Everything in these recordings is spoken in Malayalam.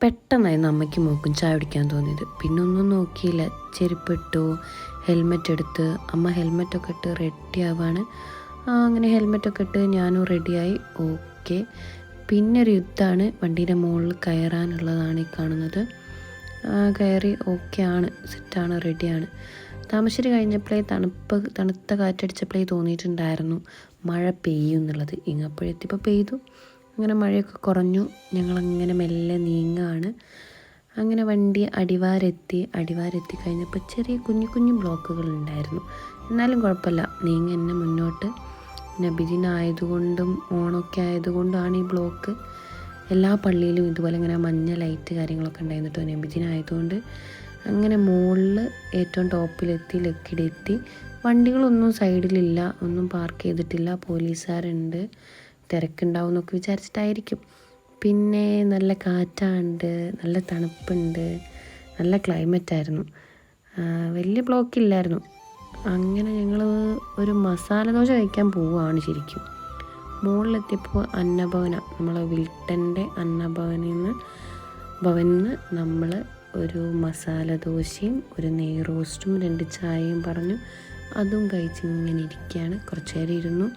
പെട്ടെന്നായിരുന്നു അമ്മയ്ക്കും മോക്കും ചായ കുടിക്കാൻ തോന്നിയത്. പിന്നെ ഒന്നും നോക്കിയില്ല, ചെരുപ്പിട്ടു, ഹെൽമെറ്റ് എടുത്ത്. അമ്മ ഹെൽമെറ്റൊക്കെ ഇട്ട് റെഡി ആവാണ്. അങ്ങനെ ഹെൽമെറ്റൊക്കെ ഇട്ട് ഞാനും റെഡിയായി. ഓക്കെ, പിന്നെ ഒരു യുദ്ധമാണ്. വണ്ടീൻ്റെ മുകളിൽ കയറാനുള്ളതാണ് ഈ കാണുന്നത്. കയറി ഓക്കെ ആണ്, സെറ്റാണ്, റെഡിയാണ്. താമശ്ശേരി കഴിഞ്ഞപ്പോഴേ തണുത്ത കാറ്റടിച്ചപ്പോഴേ തോന്നിയിട്ടുണ്ടായിരുന്നു മഴ പെയ്യും എന്നുള്ളത്. ഇങ്ങപ്പോഴെത്തിയപ്പോൾ പെയ്തു. അങ്ങനെ മഴയൊക്കെ കുറഞ്ഞു. ഞങ്ങളങ്ങനെ മെല്ലെ നീങ്ങാണ്. അങ്ങനെ വണ്ടി അടിവാരെത്തി കഴിഞ്ഞപ്പോൾ ചെറിയ കുഞ്ഞു കുഞ്ഞു ബ്ലോക്കുകൾ ഉണ്ടായിരുന്നു. എന്നാലും കുഴപ്പമില്ല, നീങ്ങി തന്നെ മുന്നോട്ട്. നബിദിനായതുകൊണ്ടും ഓണമൊക്കെ ആയതുകൊണ്ടാണ് ഈ ബ്ലോക്ക്. എല്ലാ പള്ളിയിലും ഇതുപോലെ ഇങ്ങനെ മഞ്ഞ ലൈറ്റ് കാര്യങ്ങളൊക്കെ ഉണ്ടായിരുന്നു കേട്ടോ, നബിദിനായതുകൊണ്ട്. അങ്ങനെ മുകളിൽ ഏറ്റവും ടോപ്പിലെത്തി, ലക്കിടെത്തി. വണ്ടികളൊന്നും സൈഡിലില്ല, ഒന്നും പാർക്ക് ചെയ്തിട്ടില്ല. പോലീസുകാരുണ്ട്, തിരക്കുണ്ടാവും എന്നൊക്കെ വിചാരിച്ചിട്ടായിരിക്കും. പിന്നെ നല്ല കാറ്റുണ്ട്, നല്ല തണുപ്പുണ്ട്, നല്ല ക്ലൈമറ്റായിരുന്നു. വലിയ ബ്ലോക്കില്ലായിരുന്നു. അങ്ങനെ ഞങ്ങൾ ഒരു മസാല ദോശ കഴിക്കാൻ പോവുകയാണ് ശരിക്കും. മുകളിലെത്തിയപ്പോൾ അന്നഭവന, നമ്മളെ വിൽട്ടൻ്റെ അന്നഭവനിൽ നിന്ന് നമ്മൾ ഒരു മസാല ദോശയും ഒരു നെയ് റോസ്റ്റും 2 ചായയും പറഞ്ഞു. അതും കഴിച്ച് ഇങ്ങനെ ഇരിക്കുകയാണ്. കുറച്ച് നേരം ഇരുന്നു.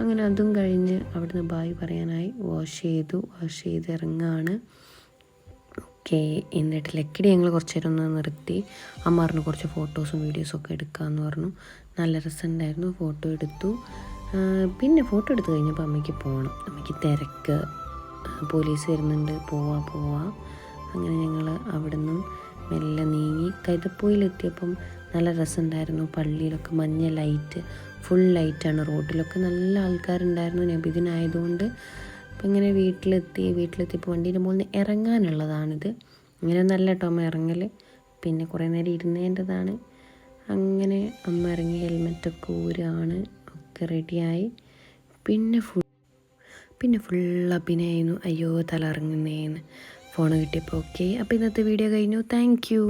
അങ്ങനെ അതും കഴിഞ്ഞ് അവിടുന്ന് ബായ് പറയാനായി വാഷ് ചെയ്ത് ഇറങ്ങുകയാണ്. ഓക്കെ, എന്നിട്ട് ലക്കിടി ഞങ്ങൾ കുറച്ച് നേരം ഒന്ന് നിർത്തി. അമ്മ പറഞ്ഞു കുറച്ച് ഫോട്ടോസും വീഡിയോസും ഒക്കെ എടുക്കാമെന്ന് പറഞ്ഞു. നല്ല രസമുണ്ടായിരുന്നു, ഫോട്ടോ എടുത്തു. പിന്നെ ഫോട്ടോ എടുത്ത് കഴിഞ്ഞപ്പോൾ അമ്മയ്ക്ക് പോകണം. അമ്മയ്ക്ക് തിരക്ക്, പോലീസ് വരുന്നുണ്ട്, പോവാ. അങ്ങനെ ഞങ്ങൾ അവിടെ നിന്നും മെല്ലെ നീങ്ങി. കൈതപ്പൊയിലെത്തിയപ്പം നല്ല രസമുണ്ടായിരുന്നു. പള്ളിയിലൊക്കെ മഞ്ഞ ലൈറ്റ്, ഫുൾ ലൈറ്റാണ്. റോഡിലൊക്കെ നല്ല ആൾക്കാരുണ്ടായിരുന്നു നബിദിനായതുകൊണ്ട്. അപ്പം ഇങ്ങനെ വീട്ടിലെത്തിയപ്പോൾ വണ്ടീൻ്റെ മുകളിൽ നിന്ന് ഇറങ്ങാനുള്ളതാണിത്. ഇങ്ങനെ നല്ല കേട്ടോ അമ്മ ഇറങ്ങൽ. പിന്നെ കുറേ നേരം ഇരുന്നേണ്ടതാണ്. അങ്ങനെ അമ്മ ഇറങ്ങി, ഹെൽമെറ്റൊക്കെ ഊരാണ്, ഒക്കെ റെഡിയായി. പിന്നെ ഫുൾ അഭിനയായിരുന്നു. അയ്യോ തല ഇറങ്ങുന്നേന്ന് ഫോൺ കിട്ടിയപ്പോൾ. ഓക്കെ, അപ്പോൾ ഇന്നത്തെ വീഡിയോ കഴിഞ്ഞു. Thank you.